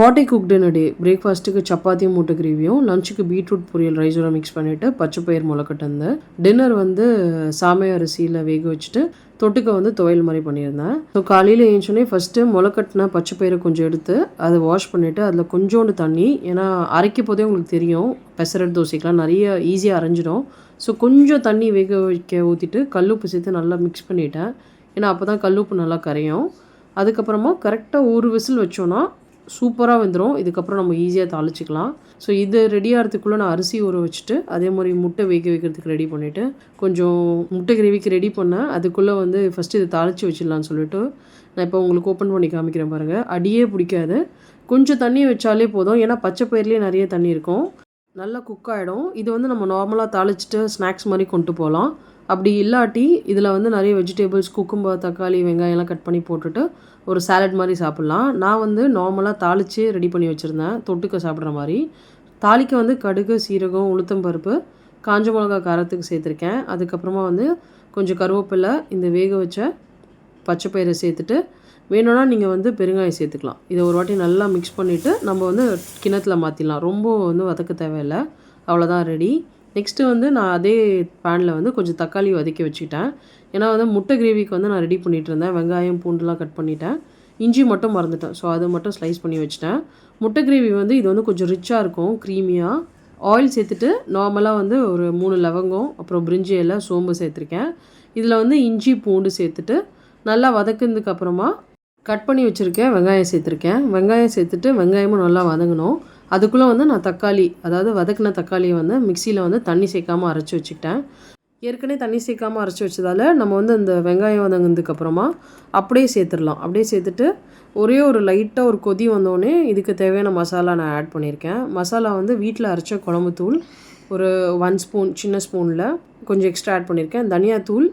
Hot cooked டே பிரேக்ஃபாஸ்ட்டுக்கு சப்பாத்தியும் முட்டை கிரேவியும், லஞ்சுக்கு பீட்ரூட் பொரியல் ரைஸோட மிக்ஸ் பண்ணிவிட்டு பச்சைப்பயிர் முளைக்கட்டு இருந்தேன். டின்னர் வந்து சாமை அரிசியில் வேக வச்சுட்டு தொட்டுக்க வந்து துவையல் மாதிரி பண்ணியிருந்தேன். ஸோ காலையில் ஏஞ்சோடனே ஃபஸ்ட்டு முளைக்கட்டின பச்சைப்பயிரை கொஞ்சம் எடுத்து அதை வாஷ் பண்ணிவிட்டு அதில் கொஞ்சோண்டு தண்ணி, ஏன்னா அரைக்க போதே உங்களுக்கு தெரியும் பெசரட் தோசைக்கெலாம் நிறைய ஈஸியாக அரைஞ்சிடும். ஸோ கொஞ்சம் தண்ணி வேக வைக்க ஊற்றிட்டு கல்லுப்பு சேர்த்து நல்லா மிக்ஸ் பண்ணிவிட்டேன். ஏன்னா அப்போ தான் கல்லுப்பு நல்லா கரையும். அதுக்கப்புறமா கரெக்டாக ஒரு விசில் வச்சோன்னா சூப்பராக வந்துடும். இதுக்கப்புறம் நம்ம ஈஸியாக தாளிச்சிக்கலாம். ஸோ இது ரெடி ஆகிறதுக்குள்ளே நான் அரிசி ஊற வச்சுட்டு அதே மாதிரி முட்டை வேக வைக்கிறதுக்கு ரெடி பண்ணிவிட்டு கொஞ்சம் முட்டை கிரேவிக்கு ரெடி பண்ணேன். அதுக்குள்ளே வந்து ஃபஸ்ட்டு இதை தாளித்து வச்சிடலான்னு சொல்லிட்டு நான் இப்போ உங்களுக்கு ஓப்பன் பண்ணி காமிக்கிறேன் பாருங்கள். அடியே பிடிக்காது, கொஞ்சம் தண்ணி வச்சாலே போதும். ஏன்னா பச்சை பயிர்லேயே நிறைய தண்ணி இருக்கும், நல்லா குக் ஆகிடும். இது வந்து நம்ம நார்மலாக தாளிச்சிட்டு ஸ்நாக்ஸ் மாதிரி கொண்டு போகலாம். அப்படி இல்லாட்டி இதில் வந்து நிறைய வெஜிடபிள்ஸ், குக்கும்பர், தக்காளி, வெங்காயம்லாம் கட் பண்ணி போட்டுட்டு ஒரு சாலட் மாதிரி சாப்பிட்லாம். நான் வந்து நார்மலாக தாளித்து ரெடி பண்ணி வச்சுருந்தேன் தொட்டுக்க சாப்பிட்ற மாதிரி. தாளிக்க வந்து கடுகு, சீரகம், உளுத்தம்பருப்பு, காஞ்ச மிளகா காரத்துக்கு சேர்த்துருக்கேன். அதுக்கப்புறமா வந்து கொஞ்சம் கருவேப்பிலை, இந்த வேக வச்ச பச்சைப்பயிரை சேர்த்துட்டு வேணும்னா நீங்கள் வந்து பெருங்காயம் சேர்த்துக்கலாம். இதை ஒரு வாட்டி நல்லா மிக்ஸ் பண்ணிவிட்டு நம்ம வந்து கிணத்துல மாற்றிடலாம். ரொம்ப வந்து வதக்க தேவையில்லை, அவ்வளோதான் ரெடி. நெக்ஸ்ட்டு வந்து நான் அதே பேனில் வந்து கொஞ்சம் தக்காளி வதக்கி வச்சுக்கிட்டேன். ஏன்னா வந்து முட்டை கிரேவிக்கு வந்து நான் ரெடி பண்ணிகிட்டு இருந்தேன். வெங்காயம், பூண்டுலாம் கட் பண்ணிட்டேன். இஞ்சி மட்டும் மறந்துட்டேன். ஸோ அதை மட்டும் ஸ்லைஸ் பண்ணி வச்சுட்டேன். முட்டை கிரேவி வந்து இது வந்து கொஞ்சம் ரிச்சாக இருக்கும், க்ரீமியாக. ஆயில் சேர்த்துட்டு நார்மலாக வந்து ஒரு 3 லவங்கம், அப்புறம் பிரிஞ்சி இலை, சோம்பு சேர்த்துருக்கேன். இதில் வந்து இஞ்சி, பூண்டு சேர்த்துட்டு நல்லா வதக்குனதுக்கு அப்புறமா கட் பண்ணி வச்சுருக்கேன் வெங்காயம் சேர்த்துருக்கேன். வெங்காயம் சேர்த்துட்டு வெங்காயமும் நல்லா வதங்கணும். அதுக்குள்ளே வந்து நான் தக்காளி, அதாவது வதக்கின தக்காளியை வந்து மிக்சியில் வந்து தண்ணி சேர்க்காமல் அரைச்சி வச்சுக்கிட்டேன். ஏற்கனவே தண்ணி சேர்க்காமல் அரைச்சி வச்சதால் நம்ம வந்து அந்த வெங்காயம் வதங்கினதுக்கப்புறமா அப்படியே சேர்த்துடலாம். அப்படியே சேர்த்துட்டு ஒரே ஒரு லைட்டாக ஒரு கொதி வந்தோடனே இதுக்கு தேவையான மசாலா நான் ஆட் பண்ணியிருக்கேன். மசாலா வந்து வீட்டில் அரைச்ச குழம்புத்தூள் ஒரு 1 ஸ்பூன், சின்ன ஸ்பூனில் கொஞ்சம் எக்ஸ்ட்ரா ஆட் பண்ணியிருக்கேன். தனியாத்தூள்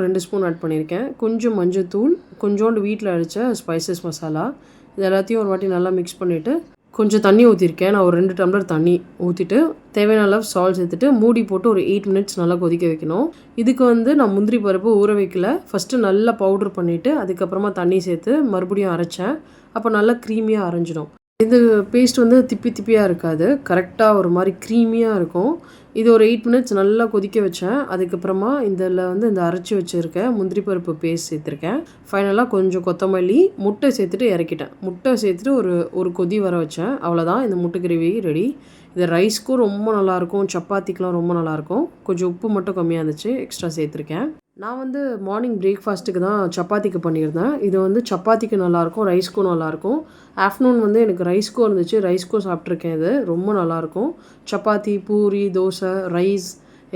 2 ஸ்பூன் ஆட் பண்ணியிருக்கேன். கொஞ்சம் மஞ்சத்தூள், கொஞ்சோண்டு வீட்டில் அரைச்ச ஸ்பைசஸ் மசாலா, இது எல்லாத்தையும் ஒரு வாட்டி நல்லா மிக்ஸ் பண்ணிவிட்டு கொஞ்சம் தண்ணி ஊற்றிருக்கேன். நான் ஒரு 2 டம்ளர் தண்ணி ஊற்றிட்டு தேவையான அளவு சால்ட் சேர்த்துட்டு மூடி போட்டு ஒரு 8 மினிட்ஸ் நல்லா கொதிக்க வைக்கணும். இதுக்கு வந்து நான் முந்திரி பருப்பு ஊற வைக்கல, ஃபஸ்ட்டு நல்லா பவுட்ரு பண்ணிவிட்டு அதுக்கப்புறமா தண்ணி சேர்த்து மறுபடியும் அரைச்சேன். அப்போ நல்லா க்ரீமியாக அரைஞ்சிடும். இது பேஸ்ட் வந்து திப்பி திப்பியாக இருக்காது, கரெக்டாக ஒரு மாதிரி க்ரீமியாக இருக்கும். இது ஒரு 8 மினிட்ஸ் நல்லா கொதிக்க வச்சேன். அதுக்கப்புறமா இதில் வந்து இந்த அரைச்சி வச்சுருக்கேன் முந்திரி பருப்பு பேஸ்ட் சேர்த்துருக்கேன். ஃபைனலாக கொஞ்சம் கொத்தமல்லி, முட்டை சேர்த்துட்டு இறக்கிட்டேன். முட்டை சேர்த்துட்டு ஒரு கொதி வர வச்சேன். அவ்வளோதான், இந்த முட்டை கிரேவி ரெடி. இது ரைஸ்க்கும் ரொம்ப நல்லாயிருக்கும், சப்பாத்திக்கெலாம் ரொம்ப நல்லாயிருக்கும். கொஞ்சம் உப்பு மட்டும் கம்மியாக இருந்துச்சு, எக்ஸ்ட்ரா சேர்த்துருக்கேன். நான் வந்து மார்னிங் பிரேக்ஃபாஸ்ட்டுக்கு தான் சப்பாத்திக்கு பண்ணியிருந்தேன். இது வந்து சப்பாத்திக்கு நல்லாயிருக்கும், ரைஸ்க்கும் நல்லாயிருக்கும். ஆஃப்டர்நூன் வந்து எனக்கு ரைஸ்க்கும் இருந்துச்சு, ரைஸ்க்கும் சாப்பிட்ருக்கேன். இது ரொம்ப நல்லாயிருக்கும். சப்பாத்தி, பூரி, தோசை, ரைஸ்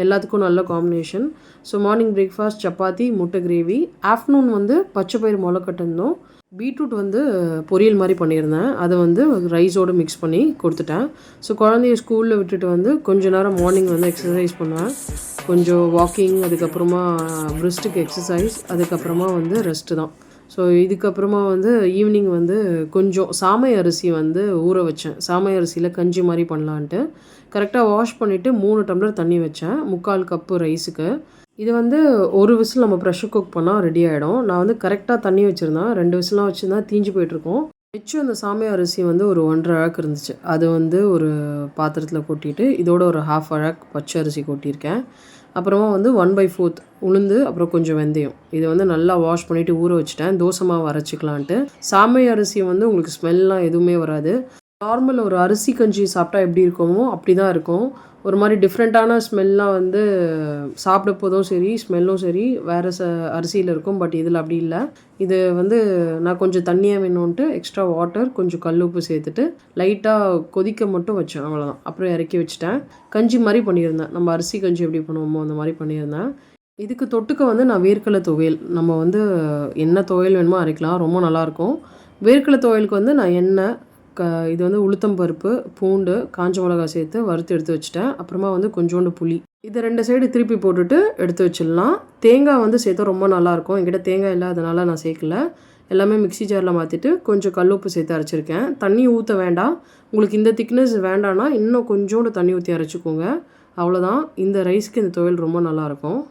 எல்லாத்துக்கும் நல்ல combination. So morning breakfast chapati, முட்டை கிரேவி. ஆஃப்டர்நூன் வந்து பச்சைப்பயிறு முளைக்கட்டு இருந்தோம். பீட்ரூட் வந்து பொரியல் மாதிரி பண்ணியிருந்தேன். அதை வந்து ரைஸோடு மிக்ஸ் பண்ணி கொடுத்துட்டேன். ஸோ குழந்தைய ஸ்கூலில் விட்டுட்டு வந்து கொஞ்சம் நேரம் மார்னிங் வந்து எக்ஸசைஸ் பண்ணுவேன். கொஞ்சம் வாக்கிங், அதுக்கப்புறமா பிரிஸ்ட்டுக்கு எக்ஸசைஸ், அதுக்கப்புறமா வந்து ரெஸ்ட்டு தான். ஸோ இதுக்கப்புறமா வந்து ஈவினிங் வந்து கொஞ்சம் சாமை அரிசி வந்து ஊற வச்சேன். சாமை அரிசியில் கஞ்சி மாதிரி பண்ணலான்ட்டு கரெக்டாக வாஷ் பண்ணிவிட்டு 3 டம்ளர் தண்ணி வச்சேன், 3/4 கப்பு ரைஸுக்கு. இது வந்து ஒரு விசில் நம்ம ப்ரெஷர் குக் பண்ணால் ரெடி ஆகிடும். நான் வந்து கரெக்டாக தண்ணி வச்சுருந்தேன், 2 விசிலாம் வச்சுருந்தா தீஞ்சு போயிட்டுருக்கோம். மிச்சம் அந்த சாமை அரிசி வந்து ஒரு 1.5 அழகு இருந்துச்சு. அது வந்து ஒரு பாத்திரத்தில் கொட்டிட்டு இதோட ஒரு 1/2 அழகு பச்சை அரிசி கொட்டியிருக்கேன். அப்புறமா வந்து 1/4 உளுந்து, அப்புறம் கொஞ்சம் வெந்தயம். இதை வந்து நல்லா வாஷ் பண்ணிவிட்டு ஊற வச்சுட்டேன், தோசை மாவு அரைச்சிக்கலான்ட்டு. சாமை அரிசி வந்து உங்களுக்கு ஸ்மெல்லாம் எதுவுமே வராது. நார்மல் ஒரு அரிசி கஞ்சி சாப்பிட்டா எப்படி இருக்குமோ அப்படி தான் இருக்கும். ஒரு மாதிரி டிஃப்ரெண்ட்டான ஸ்மெல்லாம் வந்து சாப்பிட போதும் சரி, ஸ்மெல்லும் சரி வேறு அரிசியில் இருக்கும். பட் இதில் அப்படி இல்லை. இது வந்து நான் கொஞ்சம் தண்ணியாக வேணும்ன்ட்டு எக்ஸ்ட்ரா வாட்டர், கொஞ்சம் கல் உப்பு சேர்த்துட்டு லைட்டாக கொதிக்க மட்டும் வச்சேன், அவ்வளோதான். அப்புறம் இறக்கி வச்சுட்டேன். கஞ்சி மாதிரி பண்ணியிருந்தேன், நம்ம அரிசி கஞ்சி எப்படி பண்ணுவோமோ அந்த மாதிரி பண்ணியிருந்தேன். இதுக்கு தொட்டுக்க வந்து நான் வேர்க்கடலை துவையல், நம்ம வந்து என்ன துவையல் வேணுமோ அரைக்கலாம், ரொம்ப நல்லாயிருக்கும். வேர்க்கடலை துவையலுக்கு வந்து நான் எண்ணெய், இது வந்து உளுத்தம்பருப்பு, பூண்டு, காஞ்ச மிளகா சேர்த்து வறுத்து எடுத்து வச்சுட்டேன். அப்புறமா வந்து கொஞ்சோண்டு புளி, இதை 2 சைடு திருப்பி போட்டுட்டு எடுத்து வச்சிடலாம். தேங்காய் வந்து சேர்த்தா ரொம்ப நல்லாயிருக்கும். என்கிட்ட தேங்காய் இல்லை, அதனால் நான் சேர்க்கல. எல்லாமே மிக்ஸி ஜாரில் மாற்றிட்டு கொஞ்சம் கல்லுப்பு சேர்த்து அரைச்சிருக்கேன். தண்ணி ஊற்ற வேண்டாம், உங்களுக்கு இந்த திக்னஸ் வேண்டாம்னா இன்னும் கொஞ்சோண்டு தண்ணி ஊற்றி அரைச்சிக்கோங்க, அவ்வளோதான். இந்த ரைஸ்க்கு இந்த துவையல் ரொம்ப நல்லாயிருக்கும்.